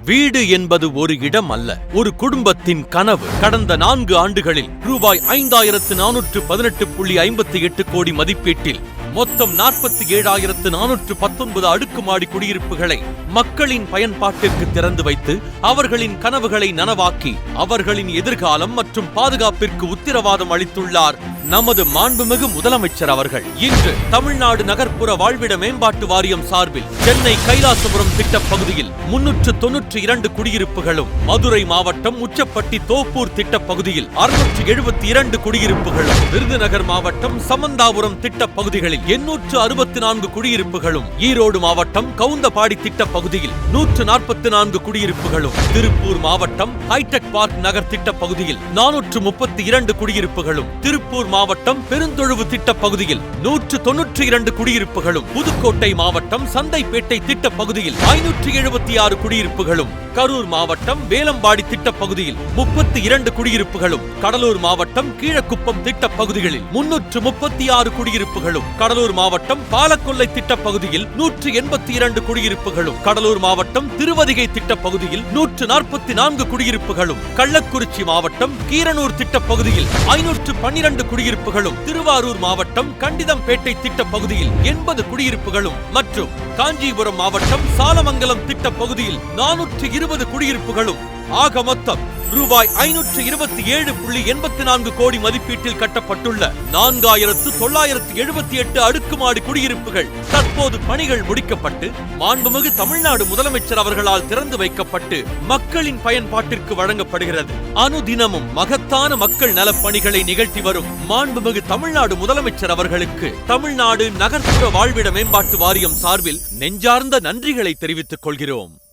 வீடு என்பது ஒரு இடம் அல்ல, ஒரு குடும்பத்தின் கனவு. கடந்த 4 ஆண்டுகளில் ரூபாய் 5418.58 கோடி மதிப்பீட்டில் மொத்தம் 47,419 அடுக்குமாடி குடியிருப்புகளை மக்களின் பயன்பாட்டிற்கு திறந்து வைத்து அவர்களின் கனவுகளை நனவாக்கி அவர்களின் எதிர்காலம் மற்றும் பாதுகாப்பிற்கு உத்தரவாதம் அளித்துள்ளார் நமது மாண்புமிகு முதலமைச்சர் அவர்கள். இன்று தமிழ்நாடு நகர்ப்புற வாழ்விட மேம்பாட்டு வாரியம் சார்பில் சென்னை கைலாசபுரம் திட்டப் பகுதியில் 392 குடியிருப்புகளும், மதுரை மாவட்டம் உச்சப்பட்டி தோப்பூர் திட்டப் பகுதியில் 672 குடியிருப்புகளும், விருதுநகர் மாவட்டம் சமந்தாபுரம் திட்டப் பகுதிகளில் 864 குடியிருப்புகளும், ஈரோடு மாவட்டம் கவுந்தபாடி திட்டப் பகுதியில் 144 குடியிருப்புகளும், திருப்பூர் மாவட்டம் ஹைடெக் பார்க் நகர் திட்டப் பகுதியில் 432 குடியிருப்புகளும், திருப்பூர் மாவட்டம் பெருந்தொழுவு திட்டப் பகுதியில் 192 குடியிருப்புகளும், புதுக்கோட்டை மாவட்டம் சந்தைப்பேட்டை திட்டப் பகுதியில் 576 குடியிருப்புகளும், கரூர் மாவட்டம் வேலம்பாடி திட்டப் பகுதியில் 32 குடியிருப்புகளும், கடலூர் மாவட்டம் கீழக்குப்பம் திட்டப் பகுதிகளில் 336 குடியிருப்புகளும், கடலூர் மாவட்டம் பாலக்கொல்லை திட்டப் பகுதியில் 182 குடியிருப்புகளும், கடலூர் மாவட்டம் திருவதிகை திட்டப் பகுதியில் 144 குடியிருப்புகளும், கள்ளக்குறிச்சி மாவட்டம் கீரனூர் திட்டப் பகுதியில் 512 குடியிருப்புகளும், திருவாரூர் மாவட்டம் கண்டிதம்பேட்டை திட்டப் பகுதியில் 80 குடியிருப்புகளும் மற்றும் காஞ்சிபுரம் மாவட்டம் சாலமங்கலம் திட்டப் பகுதியில் 420 குடியிருப்புகளும் ஆக மொத்தம் ரூபாய் 527.84 கோடி மதிப்பீட்டில் கட்டப்பட்டுள்ள 4,978 அடுக்குமாடி குடியிருப்புகள் தற்போது பணிகள் முடிக்கப்பட்டு மாண்புமிகு தமிழ்நாடு முதலமைச்சர் அவர்களால் திறந்து வைக்கப்பட்டு மக்களின் பயன்பாட்டிற்கு வழங்கப்படுகிறது. அனுதினமும் மகத்தான மக்கள் நலப்பணிகளை நிகழ்த்தி வரும் மாண்புமிகு தமிழ்நாடு முதலமைச்சர் அவர்களுக்கு தமிழ்நாடு நகர்ப்புற வாழ்விட மேம்பாட்டு வாரியம் சார்பில் நெஞ்சார்ந்த நன்றிகளை தெரிவித்துக் கொள்கிறோம்.